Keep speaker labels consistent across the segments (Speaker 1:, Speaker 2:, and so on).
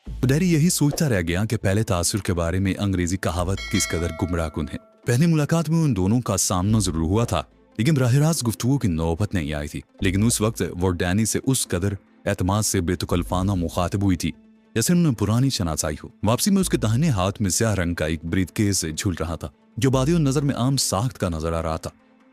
Speaker 1: तो डैनी यही सोचता रह गया कि पहले तासुर के बारे में अंग्रेजी कहावत किस कदर गुमराहकुन है। पहली मुलाकात में उन दोनों का सामना जरूर हुआ था, लेकिन बराह-रास्त गुफ्तगू की नौबत नहीं आई थी। लेकिन उस वक्त वो डैनी से उस कदर एतमाद से बेतकल्फाना मुखातिब हुई थी जैसे उन्होंने पुरानी शनासाई हो। वापसी में उसके दाहिने हाथ में स्याह रंग का एक ब्रीफकेस झूल रहा था जो बादियों नजर में आम साख्त का नजर आ रहा था।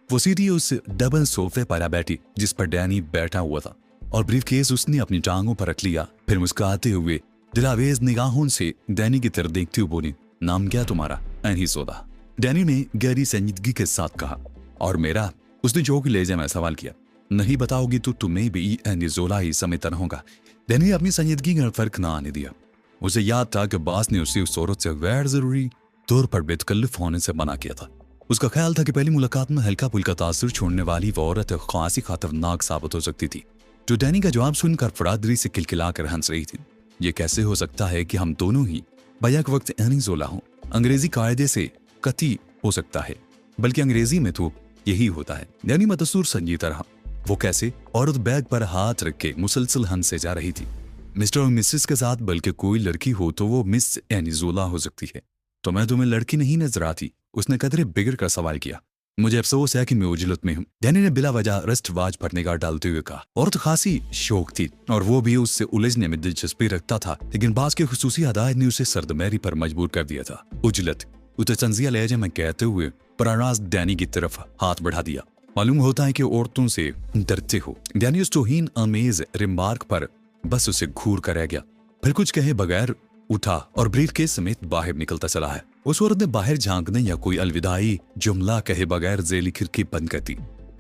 Speaker 1: वो सीधी उस डबल सोफे पर बैठी जिस पर डैनी बैठा हुआ था और ब्रीफकेस उसने अपनी टांगों पर रख लिया। फिर मुस्कुराते हुए दिलावेज निगाहों से डैनी की तरफ देखती हुई बोली, नाम क्या तुम्हारा? एनिज़ोला। डैनी ने गहरी संजीदगी के साथ कहा, और मेरा? उसने जोक लहजे में सवाल किया। नहीं बताओगी तो तुम्हें भी एनिज़ोला ही समझता रहूंगा। डैनी ने अपनी संजीदगी का फर्क ना आने दिया। उसे याद था कि बास ने उसे उस औरत से गैर जरूरी तौर पर बेतकल्लुफ होने से मना किया था। उसका ख्याल था कि पहली मुलाकात में हल्का फुल्का तासुर छोड़ने वाली वो औरत खासी खतरनाक साबित हो सकती थी। जो डैनी का जवाब सुनकर फरादरी से किलकिलाकर हंस रही थी। ये कैसे हो सकता है कि हम दोनों ही बैक वक्त एनिज़ोला हों? अंग्रेजी कायदे से कती हो सकता है, बल्कि अंग्रेजी में तो यही होता है। डैनी मतसूर संजीता रहा। वो कैसे? औरत बैग पर हाथ रख के मुसलसल हंसे जा रही थी। मिस्टर और मिसेस के साथ बल्कि कोई लड़की हो तो वो मिस एनिज़ोला हो सकती है। तो मैं तुम्हें लड़की नहीं नजर आती? उसने कदरे बिगड़ कर सवाल किया। मुझे अफसोस है कि मैं उजलत में हूँ, डैनी ने बिला वजह रस्टवाज पर निगाह डालते हुए कहा। औरत खासी शौक थी और वो भी उससे उलझने में दिलचस्पी रखता था, लेकिन बास के खुसूसी अदायत ने उसे सर्दमेरी पर मजबूर कर दिया था। उजलत, उसे तंजिया लहजे में कहते हुए पराराज डैनी की तरफ हाथ बढ़ा दिया। मालूम होता है कि औरतों से डरते हो। डैनी उस तौहीन आमेज रिमार्क पर बस उसे घूर कर रह गया। फिर कुछ कहे बगैर उठा और ब्रीफकेस समेत बाहर निकलता चला है। उस औरत ने बाहर झांकने या कोई अलविदाई जुमला कहे बगैर जेली खिड़की बंद कर दी।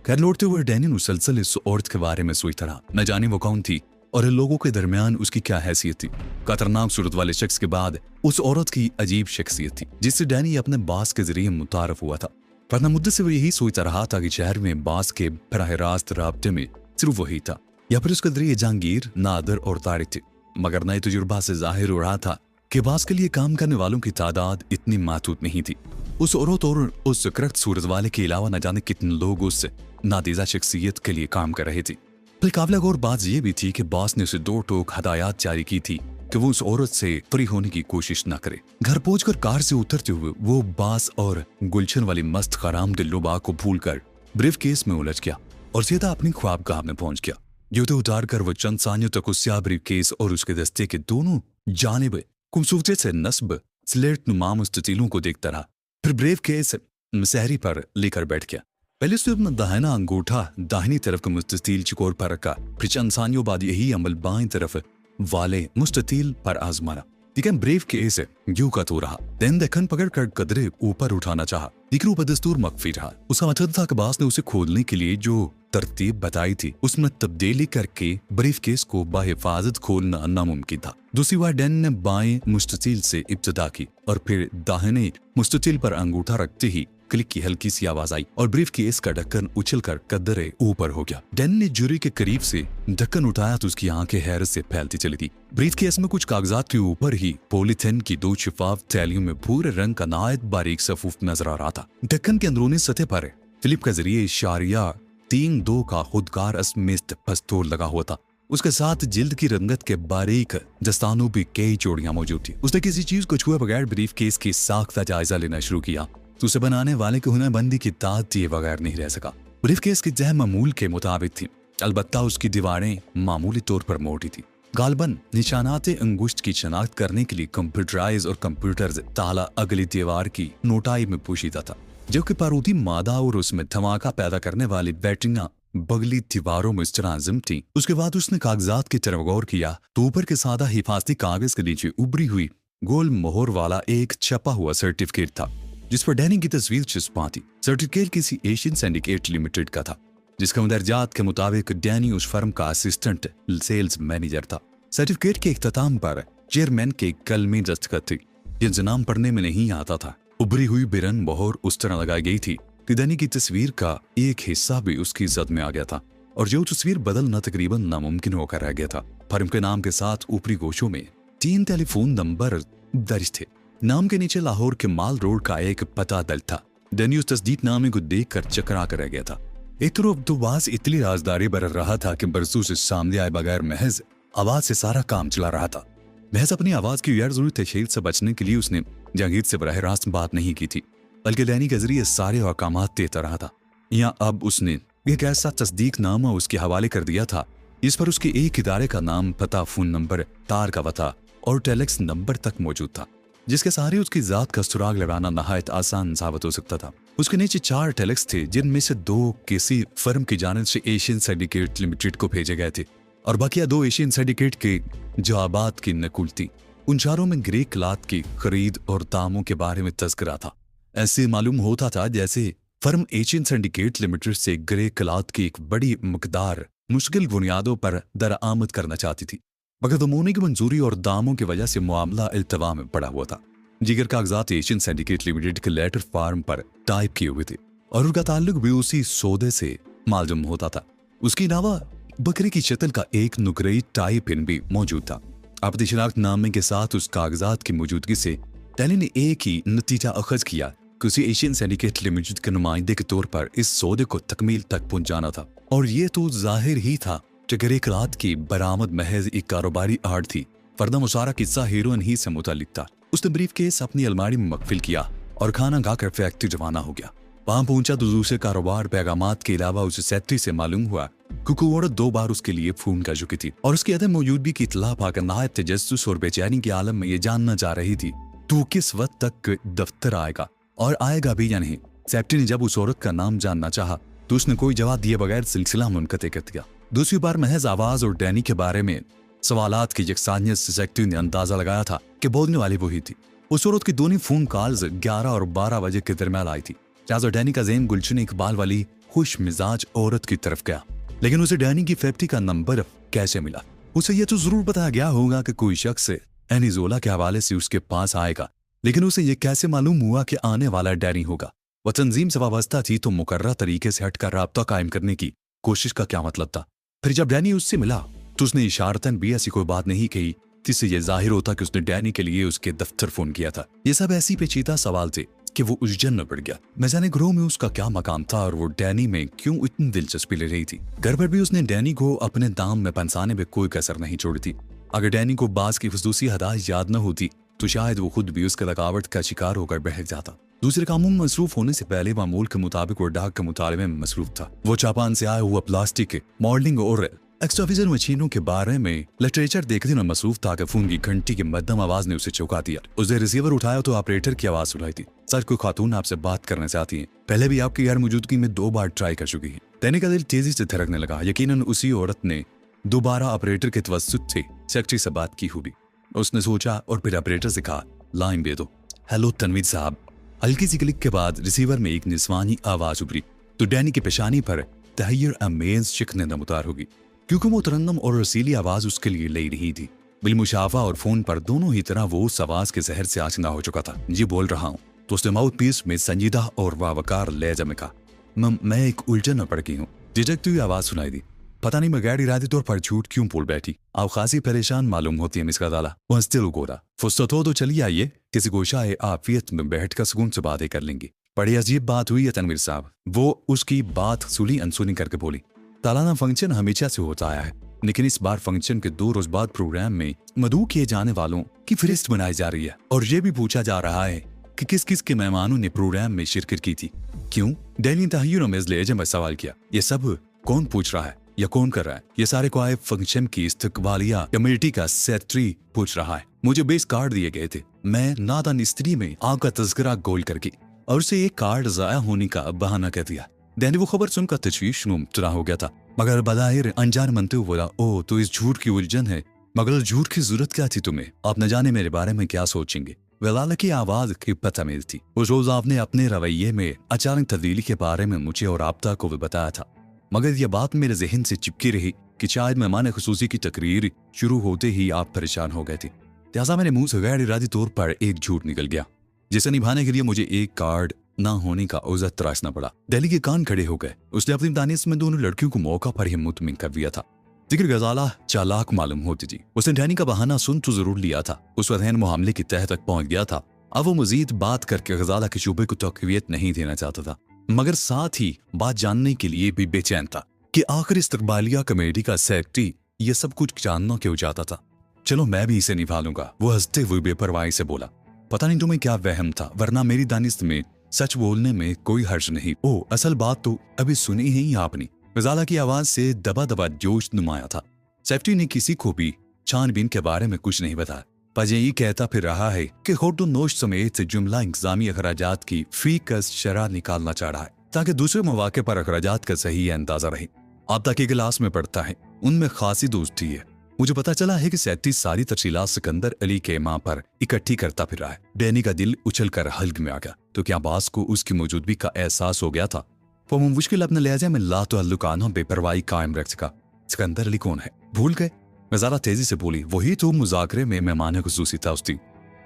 Speaker 1: घर लौटते हुए डैनी मुसलसल इस औरत के बारे में सोचता रहा। न जाने वो कौन थी और इन लोगों के दरमियान उसकी क्या हैसियत थी। खतरनाक सूरत वाले शख्स के बाद उस औरत की अजीब शख्सियत थी जिससे डैनी अपने बास के जरिए मुतारफ हुआ था। वरना मुद्दत से वो यही सोचता रहा था कि शहर में बास के बराह रास्त राब्ते में सिर्फ वही था, या फिर उसके जरिए जहांगीर, नादर और तारिक थे। मगर नए तजुर्बा से जाहिर हो रहा था कि बास के लिए काम करने वालों की तादाद इतनी महदूद नहीं थी। उस औरत और उस करख्त सूरत वाले के अलावा न जाने कितने लोग उस नादीजा शख्सियत के लिए काम कर रहे थे। फिर काबिल गौर बात यह भी थी कि बास ने उसे दो टोक हदायत जारी की थी कि वो उस औरत से फ्री होने की कोशिश न करे। घर पहुंचकर कार से उतरते हुए वो बास और गुलशन वाली मस्त खराम दिल्लुबा को भूलकर ब्रीफकेस में उलझ गया और सीधा अपनी ख्वाबगाह में पहुंच गया। जूते उतार कर वो चंद सानियों तक उस ब्रीफकेस और उसके दस्ते के दोनों जानिब खूबसूरती से नस्ब स्लेट नुमा मुस्ततीलों को देखता रहा। फिर ब्रीफकेस सहरी पर लेकर बैठ गया। पहले उसने अपना दाहिना अंगूठा दाहिनी तरफ के मुस्ततील चिकोर पर रखा, फिर चंद सानियों बाद यही अमल बाएं तरफ वाले मुस्ततील पर आजमाना। लेकिन ब्रीफकेस यूं का तो रहा। दिन दखन पकड़ कर कदरे ऊपर उठाना चाहा, लेकिन ऊपर दस्तूर मख्फी रहा। उसका मतलब था कि बास ने उसे खोलने के लिए जो तरतीब बताई थी उसमें तब्दीली करके ब्रीफकेस को बाहिफाजत खोलना नामुमकिन था। दूसरी बार डैन ने बाएं मुस्ततील से इब्तिदा की और फिर दाहिने मुस्ततील पर अंगूठा रखते ही क्लिक की हल्की सी आवाज आई और ब्रीफकेस का ढक्कन उछलकर कदरे ऊपर हो गया। डैन ने जुरी के करीब से ढक्कन उठाया तो उसकी आंखें हैरत से फैलती चली थी। ब्रीफकेस में कुछ कागजात के ऊपर ही पॉलीथिन की दो शिफाफ थैलियों में भूरे रंग का नायत बारीक सफूफ नजर आ रहा था। ढक्कन के अंदरूनी सतह पर फिलिप के जरिए इशारिया 3-2 का खुदकार असमिस्त पिस्तौल लगा हुआ था। उसके साथ जिल्द की रंगत के बारीक दस्तानों भी कई चोड़ियां मौजूद थी। उसने किसी चीज को छुए बगैर ब्रीफकेस की साख का जायजा लेना शुरू किया तो उसे बनाने वाले के हुनरबंदी की दाद दिए बगैर नहीं रह सका। ब्रीफकेस की जह मामूल के मुताबिक थी, अलबत्ता उसकी दीवारें मामूली तौर पर मोटी थी। गालबन निशानात अंगुश्त की शनाख्त करने के लिए कंप्यूटराइज और कंप्यूटर ताला अगली दीवार की नोटाई में पोशीदा था, जबकि बारूदी मादा और उसमें धमाका पैदा करने वाली बैटरियां बगली दीवारों में इस तरह आज़म थी। उसके बाद उसने कागजात की तरफ गौर किया तो ऊपर के सादा हिफाजती कागज के नीचे उभरी हुई गोल मोहर वाला एक छपा हुआ सर्टिफिकेट था जिस पर डैनी की तस्वीर चिपका थी। सर्टिफिकेट किसी एशियन सिंडिकेट लिमिटेड का था जिसका मुदरजात के मुताबिक डैनी उस फर्म का असिस्टेंट सेल्स मैनेजर था। सर्टिफिकेट के इख्तिताम पर चेयरमैन के कलमी दस्तखत थी जिनसे नाम पढ़ने में नहीं आता था। उभरी हुई बिरन मोहर उस तरह लगाई गई थी कि डैनी की तस्वीर का एक हिस्सा भी उसकी जद में आ गया था और जो तस्वीर बदलना तकरीबन नामुमकिन होकर रह गया था। फर्म के नाम के साथ ऊपरी गोशों में 3 टेलीफोन नंबर दर्ज थे। नाम के नीचे लाहौर के माल रोड का एक पता दल था। डैनी उस तस्दीक नामे को देखकर चकरा कर रह गया था। एक तरफ तो बास इतनी राजदारी बरत रहा था कि बरसों से सामने आए बगैर महज आवाज से सारा काम चला रहा था। महज अपनी आवाज की गैर जरूरी तशहीर से बचने के लिए उसने जहांगीर से बराह रास्त बात नहीं की थी, बल्कि डैनी के जरिए सारे अहकामात देता रहा था। यहाँ अब उसने एक ऐसा तस्दीकनामा उसके हवाले कर दिया था इस पर उसके एक इदारे का नाम, पता, फोन नंबर, तार का पता और टेलेक्स नंबर तक मौजूद था, जिसके सहारे उसकी जात का सुराग लगाना नहायत आसान साबित हो सकता था। उसके नीचे 4 टेलेक्स थे, जिनमें से 2 किसी फर्म की जानिब से एशियन सिंडिकेट लिमिटेड को भेजे गए थे और बाकी 2 एशियन सिंडिकेट के जवाबात की नकुल थी। उन चारों में ग्रे क्लॉथ की खरीद और दामों के बारे में तज़किरा था। ऐसे मालूम होता था जैसे फर्म एशियन सिंडिकेट लिमिटेड से ग्रे क्लॉथ की एक बड़ी मकदार मुश्किल बुनियादों पर दरआमद करना चाहती थी, मगर नमूने की मंजूरी और दामों की वजह से मामला इल्तवा में पड़ा हुआ था। जिगर कागजात एशियन सिंडिकेट लिमिटेड के लेटर फार्म पर टाइप किए हुए थे और उनका ताल्लुक भी उसी सौदे से मालूम होता था। उसके अलावा बकरी की शक्ल का एक नुकरई टाई पिन भी मौजूद था। अपनी शनाख्तनामे के साथ उस कागजात की मौजूदगी से टैली ने एक ही नतीजा अखज किया कि उसी एशियन सिंडिकेट लिमिटेड के नुमाइंदे के तौर पर इस सौदे को तकमील तक पहुंचाना था। और ये तो जाहिर ही था कि ग्रे क्लॉथ की बरामद महज एक कारोबारी आड़ थी, वरना मुसारा किस्सा हीरोइन ही से मुतालिक था। उसने ब्रीफ केस अपनी अलमारी में मकफिल किया और खाना खाकर फैक्ट्री रवाना हो गया। वहां पहुंचा तो दूसरे कारोबार पैगामात के अलावा उसे सेक्रेटरी से मालूम हुआ कि औरत 2 बार उसके लिए फोन कर चुकी थी और उसकी अदम मौजूदगी की इत्तला पाकर नहायत तजस्सुस और बेचैनी के आलम में ये जानना चाह रही थी तू किस वक्त तक दफ्तर आएगा और आएगा भी या नहीं। सेक्रेटरी ने जब उस औरत का नाम जानना चाहा तो उसने कोई जवाब दिए बगैर सिलसिला मुनक़ते कर दिया। दूसरी बार महज आवाज और डैनी के बारे में सवालात की यकसानियत से सेक्रेटरी ने अंदाजा लगाया था कि बोलने वाली वही थी। उस औरत की दोनों फोन कॉल्स 11 और 12 बजे के दरमियान आई थी। लिहाजा डैनी का ज़हन गुलशन इकबाल वाली खुश मिजाज औरत की तरफ गया, लेकिन उसे डैनी की फैक्ट्री का नंबर कैसे मिला? उसे यह तो जरूर बताया गया होगा कि कोई शख्स एनिजोला के हवाले से उसके पास आएगा, लेकिन उसे यह कैसे मालूम हुआ कि आने वाला डैनी होगा? वह तंजीम से वाबस्ता थी तो मुकर्रर तरीके से हटकर राब्ता कायम करने की कोशिश का क्या मतलब था? फिर जब डैनी उससे मिला तो उसने इशारतन भी ऐसी कोई बात नहीं कही जिससे यह जाहिर होता कि उसने डैनी के लिए उसके दफ्तर फोन किया था। ये सब ऐसी पेचीदा सवाल थे कि वो उलझन में पड़ गया। मैं जाने ग्रोह में उसका क्या मकाम था और वो डैनी में क्यों इतनी दिलचस्पी ले रही थी। घर पर भी उसने डैनी को अपने दाम में पंसाने में कोई कसर नहीं छोड़ी थी। अगर डैनी को बाज की खसूसी हदायत याद न होती तो शायद वो खुद भी उसके थकावट का शिकार होकर बहक जाता। दूसरे कामों में मसरूफ होने से पहले मामूल के मुताबिक वो डाक के मुतालबे में मसरूफ था। वो जापान से आया हुआ प्लास्टिक, मॉडलिंग और एक्सट्राविजन मशीनों के बारे में लिटरेचर देखने में मसरूफ था कि फोन की घंटी की मध्यम आवाज ने उसे चौंका दिया। उसने रिसीवर उठाया तो ऑपरेटर की आवाज सुनाई थी। सर, कोई खातून आपसे बात करना चाहती है। पहले भी आपकी गैर मौजूदगी में 2 बार ट्राई कर चुकी है। डैनी का दिल तेजी से धड़कने लगा। यकीनन उसी औरत ने दोबारा ऑपरेटर के तवस्सुत से सेक्रेटरी से बात की होगी। उसने सोचा और फिर ऑपरेटर से कहा, लाइन दे दो। हेलो तनवीर साहब। हल्की सी क्लिक के बाद रिसीवर में एक निस्वानी आवाज उभरी तो डैनी की पेशानी पर तहयर अमेज शिकने नमदार होगी, क्योंकि वो तरन्नम और रसीली आवाज उसके लिए ले रही थी। बिलमुशाफा और फोन पर दोनों ही तरह वो उस आवाज के जहर से आशना हो चुका था। ये बोल रहा हूँ तो उसने माउथ पीस में संजीदा और वावकार लहजा में कहा, मैं एक उलझन में पड़ गई हूँ। झिझकती हुई आवाज सुनाई दी। पता नहीं मैं गैर इरादी तौर पर झूठ क्यों बोल बैठी। आप खासी परेशान मालूम होती है मिस गजाला। वह हंसते गोरा, फुर्सत हो तो चलिए आइए, किसी गोशाए आफियत में बैठकर सुकून से बातें कर लेंगे। बड़ी अजीब बात हुई है तनवीर साहब। वो उसकी बात सुनी अनसुनी करके बोली। सालाना फंक्शन हमेशा से होता आया है, लेकिन इस बार फंक्शन के 2 रोज बाद प्रोग्राम में मदऊ किए जाने वालों की फहरिस्त बनाई जा रही है और ये भी पूछा जा रहा है कि किस किस के मेहमानों ने प्रोग्राम में शिरकत की थी। क्यों? डैनी तहय्युरों में लहजे में सवाल किया। ये सब कौन पूछ रहा है या कौन कर रहा है? ये सारे को आए फंक्शन की इस्तकबालिया कमेटी का सेक्रेटरी पूछ रहा है। मुझे 20 कार्ड दिए गए थे। मैं नादान स्त्री में आपका तज़किरा गोल करके और उसे एक कार्ड जाया होने का बहाना कर दिया। डैनी वो खबर सुनकर तशवीश में मुब्तला हो गया था, मगर बज़ाहिर अनजान मनते हुए बोला, ओह तो इस झूठ की उलझन है। मगर झूठ की जरूरत क्या थी तुम्हें? आप न जाने मेरे बारे में क्या सोचेंगे। वलाला की आवाज की पता मिल थी। उस रोज आपने अपने रवैये में अचानक तब्दीली के बारे में मुझे और आपता को भी बताया था, मगर यह बात मेरे जहन से चिपकी रही कि शायद मेहमान खुसूसी की तकरीर शुरू होते ही आप परेशान हो गए थे। लिहाजा मेरे मुंह से गैर इरादी तौर पर एक झूठ निकल गया, जिसे निभाने के लिए मुझे एक कार्ड ना होने का उज़र तराशना पड़ा। दिल्ली के कान खड़े हो गए। उसने अपनी दानिश में दोनों लड़कियों को मौका पर ही मुतमिन कर दिया था। जिक्र गजाला चालाक मालूम होती थी। उसने डैनी का बहाना सुन तो जरूर लिया था। उस वजह मामले की तह तक पहुंच गया था। अब वो मजीद बात करके गजाला के शूबे को तकवीयत नहीं देना चाहता था, मगर साथ ही बात जानने के लिए भी बेचैन था कि आखिर इस्तकबालिया कमेटी का सेक्रेटरी ये सब कुछ जानना क्यों चाहता था। चलो मैं भी इसे निभा लूंगा, वो हंसते हुए बेपरवाही से बोला। पता नहीं तुम्हें क्या वहम था, वरना मेरी दानिश में सच बोलने में कोई हर्ज नहीं। ओ, असल बात तो अभी सुनी ही आपने। गजाला की आवाज से दबा दबा जोश नुमाया था। सेफ्टी ने किसी को भी छानबीन के बारे में कुछ नहीं बताया, पर यही कहता फिर रहा है कि होटल नोश समेत जुमला इंतजामी अखराजात की फीकस शरह निकालना चाह रहा है, ताकि दूसरे मौके पर अखराजात का सही अंदाजा रहे। आप तक एक क्लास में पढ़ता है, उनमें खासी दोस्ती है। मुझे पता चला है कि सैती सारी तफसीलात सिकंदर अली के मां पर इकट्ठी करता फिर रहा है। डैनी का दिल उछल कर हल्क में आ गया। तो क्या बास को उसकी मौजूदगी का एहसास हो गया था? वो मुश्किल अपने लहजे में लातुअल्लुकाना बेपरवाही कायम रख सका। सिकंदर अली कौन है, भूल गए? मैं ज़रा तेजी से बोली। वही तो मुज़ाकरे में मेहमान खुसूसी था।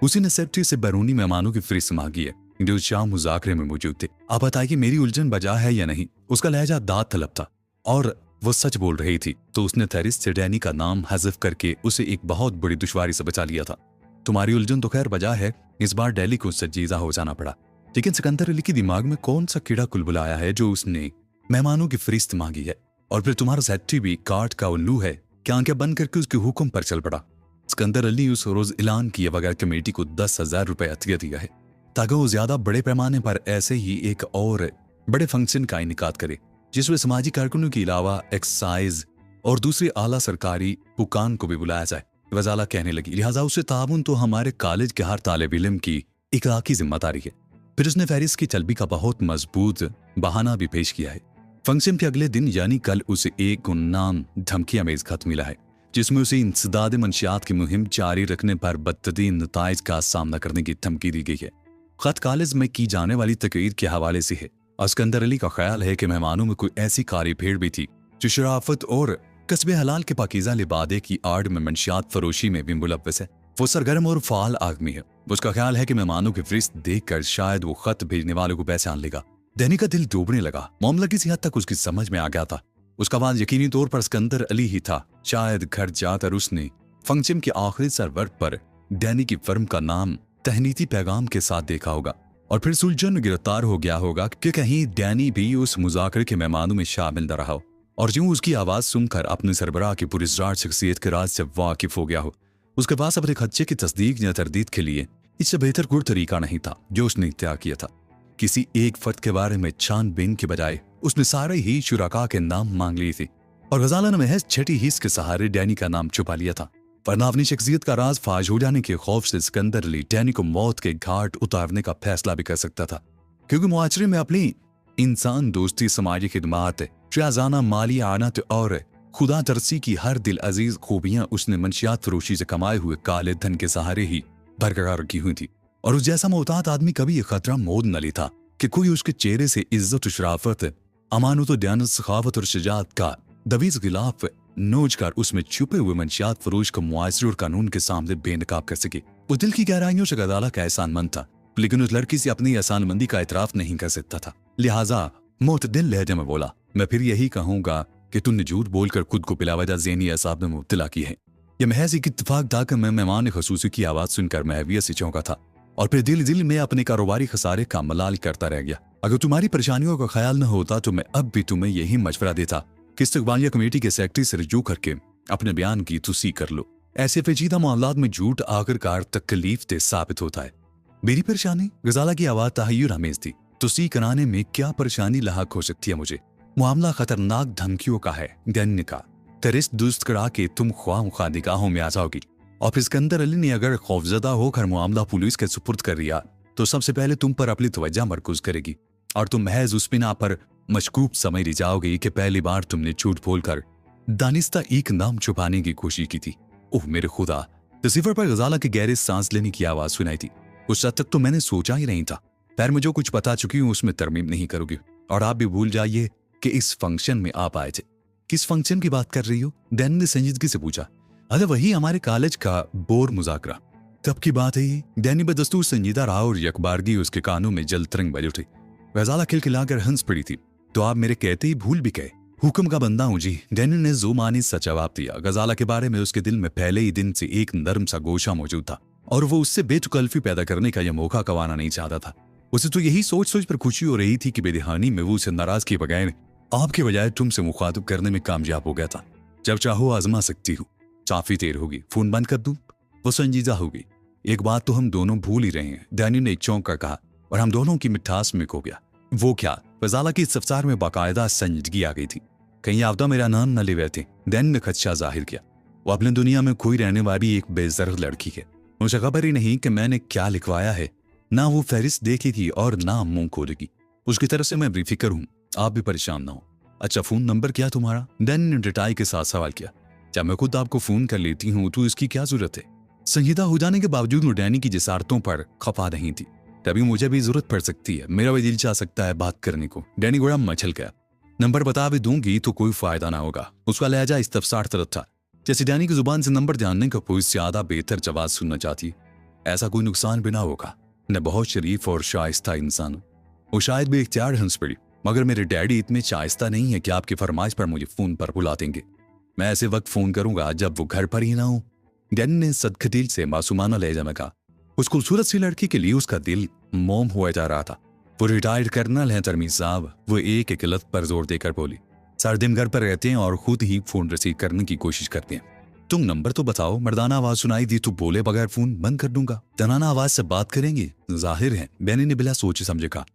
Speaker 1: उसी ने सेफ्टी से बैरूनी मेहमानों की फहरिस्त मांगी है जो शाम मुज़ाकरे में मौजूद थे। आप बताइए कि मेरी उलझन बजा है या नहीं? उसका लहजा दाद तलब था और वो सच बोल रही थी, तो उसने फहरिस्त से डैनी का नाम हज़फ करके उसे एक बहुत बड़ी दुश्वारी से बचा लिया था। तुम्हारी उलझन तो खैर बजा है, इस बार दिल्ली को संजीदा हो जाना पड़ा। लेकिन सिकंदर अली के दिमाग में कौन सा कीड़ा कुलबुलाया है जो उसने मेहमानों की फहरिस्त मांगी है? और फिर तुम्हारा सेफ्टी भी काट का उल्लू है क्या आंखें बंद करके उसके हुक्म पर चल पड़ा? सिकंदर अली उस रोज ऐलान किए बगैर कमेटी को 10,000 रुपए अतिया दिया है ताकि वो ज्यादा बड़े पैमाने पर ऐसे ही एक और बड़े फंक्शन का इनेकाद करे जिसमें समाजी कारकुनों के अलावा एक्साइज और दूसरे आला सरकारी हुकाम को भी बुलाया जाए। वजाला कहने लगी, लिहाजा उससे ताउन तो हमारे कॉलेज के हर तालिब इल्म की इखलाकी जिम्मेदारी है। फिर उसने फहरिस्त की तलबी का बहुत मजबूत बहाना भी पेश किया है। फंक्शन के अगले दिन यानी कल उसे एक गुमनाम धमकी अमेज खत मिला है जिसमें उसे इंसदाद मंशियात की मुहिम जारी रखने पर बदतरीन नताइज का सामना करने की धमकी दी गई है। खत कॉलेज में की जाने वाली तकरीर के हवाले से है। सिकंदर अली का ख्याल है कि मेहमानों में कोई ऐसी कारी भीड़ भी थी जो शराफत और कस्बे हलाल के पाकीज़ा लिबादे की आड़ में मंशियात फरोशी में भी मुलव्वस है। वो सरगर्म और फाल आदमी है। उसका ख्याल है कि मेहमानों की फहरिस्त देखकर शायद वो खत भेजने वालों को पहचान लेगा। डैनी का दिल डूबने लगा। मामला किसी हद तक उसकी समझ में आ गया था। उसका वाद यकीनी तौर पर सिकंदर अली ही था। शायद घर जाकर उसने फंक्शन के आखिरी सरवर पर डैनी की फर्म का नाम तहनीती पैगाम के साथ देखा होगा और फिर सुलझन गिरफ्तार हो गया होगा कि कहीं डैनी भी उस मुज़ाकरे के मेहमानों में शामिल न रहा हो और यूं उसकी आवाज सुनकर अपने सरबराह की पुरस्कार शख्सियत के राज से वाकिफ हो गया हो। उसके पास अपने खदशे की तस्दीक या तरदीद के लिए इससे बेहतर कोई तरीका नहीं था जो उसने इख्तियार किया था। किसी एक फर्द के बारे में छानबीन के बजाय उसने सारे ही शुराका के नाम मांग लिए थे और गजाला ने महज छठी हिस्स के सहारे डैनी का नाम छुपा लिया था। वरना अपनी शख्सियत का राज फाश हो जाने के खौफ से सिकंदर अली डैनी को मौत के घाट उतारने का फैसला भी कर सकता था, क्योंकि मुआशरे में अपनी इंसान दोस्ती, समाजी खिदमात, शाहजाना माली आनत और खुदा तरसी की हर दिल अजीज खूबियां उसने मंशियात फरोशी से कमाए हुए काले धन के सहारे ही बरकरार रखी हुई थी। और उस जैसा मोहतात आदमी कभी ये खतरा मोद न लेता कि कोई उसके चेहरे से इज्जत, शराफत, अमानत, दयानत, सखावत और शजात का दवीज गिलाफ नोच कर उसमें छुपे हुए मंशियात फरोश को मुआशरे और कानून के सामने बेनकाब कर सके। वो दिल की गहराइयों से गजाला का एहसानमंद था, लेकिन उस लड़की से अपनी एहसानमंदी का इतराफ नहीं कर सकता था। लिहाजा मोतदिल लहजे में बोला, मैं फिर यही कहूंगा कि तुमने झूठ बोलकर खुद को बिलावजह ज़हनी असाब में मुब्तला की है। यह महज एक इत्तेफाक था कि मैं मेहमान खसूसी की आवाज सुनकर महवियत से चौंका था और फिर दिल दिल में अपने कारोबारी खसारे का मलाल करता रह गया। अगर तुम्हारी परेशानियों का ख्याल न होता तो मैं अब भी तुम्हें यही मशवरा देता कि इस्तकबालिया कमेटी के सेक्रेटरी से रजू करके अपने बयान की तुसी कर लो। ऐसे पेचीदा मामलात में झूठ आखिरकार तकलीफ दे साबित होता है। मेरी परेशानी? गजाला की आवाज तहय्युर हमेज थी। तुसी कराने में क्या परेशानी लाहक हो सकती है मुझे? मामला खतरनाक धमकियों का है। डैनी ने कहा, तेरिस दुस्त करा के तुम ख्वाह निगाहों में आ जाओगी और फिर सिकंदर अली ने अगर खौफजदा होकर मामला पुलिस के सुपुर्द कर लिया तो सबसे पहले तुम पर अपनी तवज्जो मरकूज करेगी और तुम महज उस बिना पर मशकूक समझ ली जाओगे कि पहली बार तुमने झूठ बोलकर दानिस्ता एक नाम छुपाने की कोशिश की थी। ओह मेरे खुदा! रिसीवर पर गजाला के गहरे सांस लेने की आवाज सुनाई थी। उस हद तक तो मैंने सोचा ही नहीं था। खैर मैं जो कुछ बता चुकी हूँ उसमें तरमीम नहीं करोगी और आप भी भूल जाइए कि इस फंक्शन में आप आए थे। किस फंक्शन की बात कर रही हो? डैनी ने संजीदगी से पूछा। अरे वही हमारे कॉलेज का बोर मुज़ाकरा। कब की बात है ये? डैनी बदस्तूर संजीदा रहा और यकबारगी उसके कानों में जल तरंग बज उठी। गजाला खिलखिलाकर हंस पड़ी थी। तो आप मेरे कहते ही भूल भी गए? हुक्म का बंदा हूं जी, डैनी ने जुमानी सा जवाब दिया। गजाला के बारे में उसके दिल में पहले ही दिन से एक नर्म सा गोशा मौजूद था और वो उससे बेतकल्फी पैदा करने का यह मौका गंवाना नहीं चाहता था। उसे तो यही सोच सोच पर खुशी हो रही थी कि बेदहानी में वो उसे नाराज किए बगैर आपके बजाय तुमसे मुखातिब करने में कामयाब हो गया था। जब चाहो आजमा सकती हूँ। काफी देर होगी, फोन बंद कर दूं? वो संजीदा होगी। एक बात तो हम दोनों भूल ही रहे हैं, डैनी ने चौंक कर कहा, और हम दोनों की मिठास में खो गया। वो क्या? फजाला की इस रफ्तार में बाकायदा संजीदगी आ गई थी। कहीं आपदा मेरा नाम न ले बैठे। डैनी ने खदशा जाहिर किया। वो अपनी दुनिया में खोई रहने वाली एक बेज़र लड़की है। मुझे खबर ही नहीं कि मैंने क्या लिखवाया है। ना वो फहरिस्त देखी थी और ना मुंह खोलेगी। उसकी तरफ से मैं बेफिक्र हूँ, आप भी परेशान ना हो। अच्छा, फोन नंबर क्या तुम्हारा? डैनी ने डटाई के साथ सवाल किया। क्या मैं खुद आपको फोन कर लेती हूँ तो इसकी क्या जरूरत है? संजीदा हो जाने के बावजूद वो डैनी की जिसारतों पर खफा नहीं थी। तभी मुझे भी जरूरत पड़ सकती है, मेरा भी दिल चाह सकता है बात करने को। डैनी गोड़ा मचल गया। नंबर बता भी दूंगी तो कोई फायदा ना होगा। उसका लहजा इस्तफसार तरफ था, जैसे डैनी की जुबान से नंबर जानने का कोई ज्यादा बेहतर जवाब सुनना चाहती। ऐसा कोई नुकसान भी ना होगा। मैं बहुत शरीफ और शाइस्ता इंसान हूँ। वो शायद भी इख्तियार हंस पड़ी, मगर मेरे डैडी इतने शाइस्ता नहीं है कि आपकी फरमाइश पर मुझे फोन पर बुला देंगे। मैं ऐसे वक्त फोन करूंगा जब वो घर पर ही ना हो। डैनी ने सदखदिल से मासूमाना लहजा में कहा। उस खूबसूरत सी लड़की के लिए उसका दिल मोम हुआ जा रहा था। वो रिटायर्ड कर्नल हैं तरमीज साहब। वो एक लत पर जोर देकर बोली। सारे दिन घर पर रहते हैं और खुद ही फोन रिसीव करने की कोशिश करते हैं। तुम नंबर तो बताओ। मर्दाना आवाज सुनाई दी तो बोले बगैर फोन बंद कर दूंगा। तनाना आवाज से बात करेंगे? जाहिर है, डैनी ने बिला सोचे समझे कहा।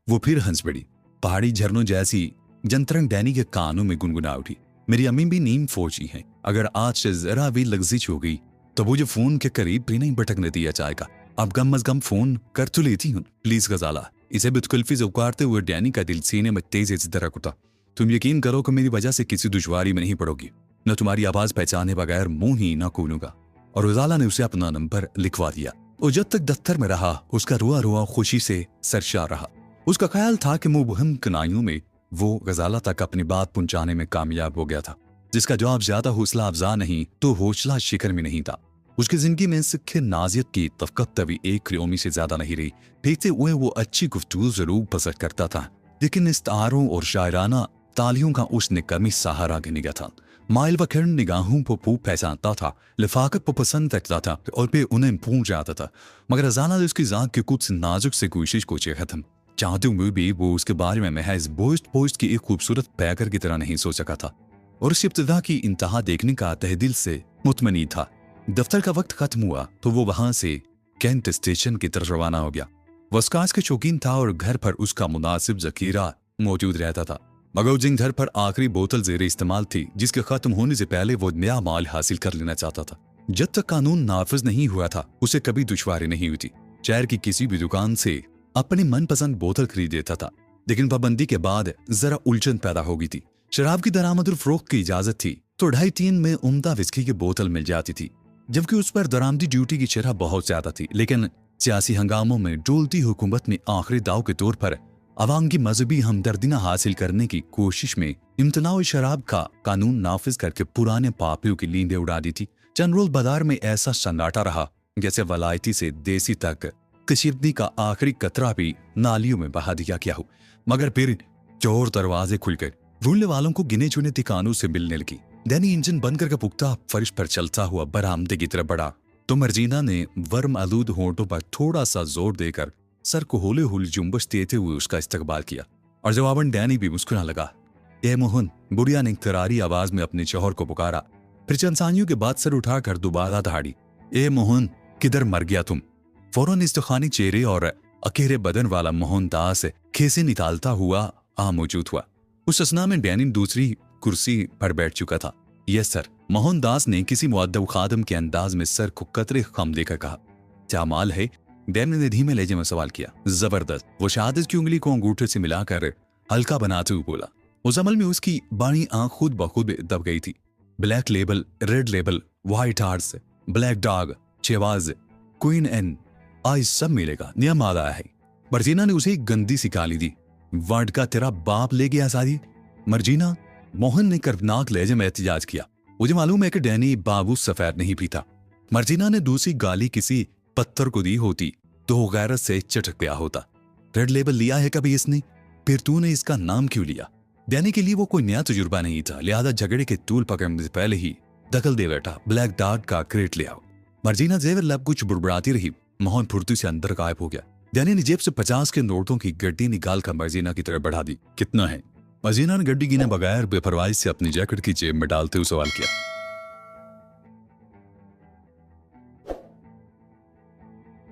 Speaker 1: वो फिर हंस पड़ी। पहाड़ी झरनों जैसी जंतरंग डैनी के कानों में गुनगुना उठी। मेरी अम्मी भी नीम फौजी हैं। अगर आज से जरा भी लग्जिश हो गई तो मुझे फोन के करीब भी नहीं भटकने दिया जाएगा। अब गम अज गम फोन कर तो लेती हूँ प्लीज गजाला। इसे बितकुल्फी से उकारते हुए डैनी का दिल सीने में तेजी से दरक उठा। तुम यकीन करो कि मेरी वजह से किसी दुश्वारी में नहीं पड़ोगी। न तुम्हारी आवाज पहचाने बगैर मुंह ही न खोलूंगा। और गजाला ने उसे अपना नंबर लिखवा दिया। और जब तक दफ्तर में रहा उसका रुआ रुआ खुशी से सरशार रहा। उसका ख्याल था कि मुबहम कनाइयों में वो गजाला तक अपनी बात पहुंचाने में कामयाब हो गया था, जिसका जवाब ज्यादा हौसला अफजा नहीं तो हौसला शिखर में नहीं था। उसकी जिंदगी में सिक्खे नाजियत की तफकत तभी एक योमी से ज्यादा नहीं रही। फेंकते हुए वो अच्छी गुफ्तगू जरूर पसंद करता था, लेकिन इस्तारों और शायराना तालियों का उसने कमी सहारा गिन गया था। माइल व खिरण निगाहों को खूब पहचानता था, लिफाकत को पसंद करता था और फिर उन्हें भूल जाता था। मगर अजाना ने उसकी जात की कुछ नाजुक से कोशिश को खत्म चाहते हुए भी वो उसके बारे में महज बोस्ट की एक खूबसूरत पैकर की तरह नहीं सोच सका था, और उस इब्तिदा की इंतहा देखने का तहदिल से मुतमनी था। दफ्तर का वक्त खत्म हुआ तो वो वहां से कैंट स्टेशन की तरफ रवाना हो गया। वो स्काच के शौकीन था और घर पर उसका मुनासिब जखीरा मौजूद रहता था, मगर जिन घर पर आखिरी बोतल जेर इस्तेमाल थी जिसके खत्म होने से पहले वो नया माल हासिल कर लेना चाहता था। जब तक कानून नाफिज नहीं हुआ था उसे कभी दुश्वारी नहीं हुई थी। शहर की किसी भी दुकान से अपनी मनपसंद बोतल खरीद लेता था, लेकिन पाबंदी के बाद जरा उलझन पैदा हो गई थी। शराब की दरामद और फरोख्त की इजाजत थी तो 2.5-3 में उम्दा विस्की की बोतल मिल जाती थी, जबकि उस पर दरामदी ड्यूटी की शरह बहुत ज्यादा थी। लेकिन सियासी हंगामों में डोलती हुकूमत ने आखिरी दाव के तौर पर अवाम की मजहबी हमदर्दियां हासिल करने की कोशिश में इम्तनाउ शराब का कानून नाफिज करके पुराने पापियों की नींदें उड़ा दी थी। चंद रोज बाजार में ऐसा सन्नाटा रहा जैसे वलायती से देसी तक कशीदगी का आखिरी कतरा भी नालियों में बहा दिया गया हो। मगर फिर चोर दरवाजे खुल गए। रूलने वालों को गिने चुने ठिकानों से मिलने लगी। डैनी इंजन बंद करके पुख्ता फर्श पर चलता हुआ बरामदे की तरफ बढ़ा तो मर्जीना ने वर्म आलूद होंठों पर थोड़ा सा जोर देकर सर को होले होले जुम्बश देते हुए उसका इस्तकबाल किया, और जवाबन डैनी भी मुस्कुरा लगा। ए मोहन, बुढ़िया ने इख्तरारी आवाज में अपने शौहर को पुकारा। फिर चंद सानियों के बाद सर उठाकर दोबारा दहाड़ी। ए मोहन, किधर मर गया तुम? फौरन इस्तखानी चेहरे और अकेरे बदन वाला मोहनदास खेसे निकालता हुआ आ मौजूद हुआ। उस असना में डैनी दूसरी कुर्सी पर बैठ चुका था। यस सर, मोहनदास ने किसी मुअद्दब खादम के अंदाज में सर को कतरे खम देकर कहा। क्या माल है? डैनी ने धीमे लहजे में सवाल किया। जबरदस्त। वो शहादत की उंगली को अंगूठे से मिलाकर हल्का बनाते हुए बोला। उस अमल में उसकी बाणी आंख खुद बखुद दब गई थी। Black label, red label, white horse, black dog, Chivas, queen Anne आज सब मिलेगा, नया माल आया है। मर्जीना ने उसे एक गंदी सी गाली दी। वर्ड का तेरा बाप ले गया शादी? मर्जीना, मोहन ने कर्बनाक लहजे में एहतजाज किया। मुझे मालूम है कि डैनी बाबू सफेद नहीं पीता। मर्जीना ने दूसरी गाली किसी पत्थर को दी होती तो गैरत से चटक गया होता। रेड लेबल लिया है कभी इसने? फिर तूने इसका नाम क्यों लिया? डैनी के लिए वो कोई नया तजुर्बा नहीं था, लिहाजा झगड़े के तूल पकड़ने से पहले ही दखल दे बैठा। ब्लैक डॉग का क्रेट ले आओ। मर्जीना जेवर लब कुछ बुड़बुड़ाती रही। मोहन फुर्ती से अंदर गायब हो गया। डैनी ने जेब से 50 के नोटों की गड्डी निकाल कर मर्जीना की तरफ बढ़ा दी। कितना है? मर्जीना ने गड्डी गिने बगैर बेपरवाही से अपनी जैकेट की जेब में डालते हुए सवाल किया।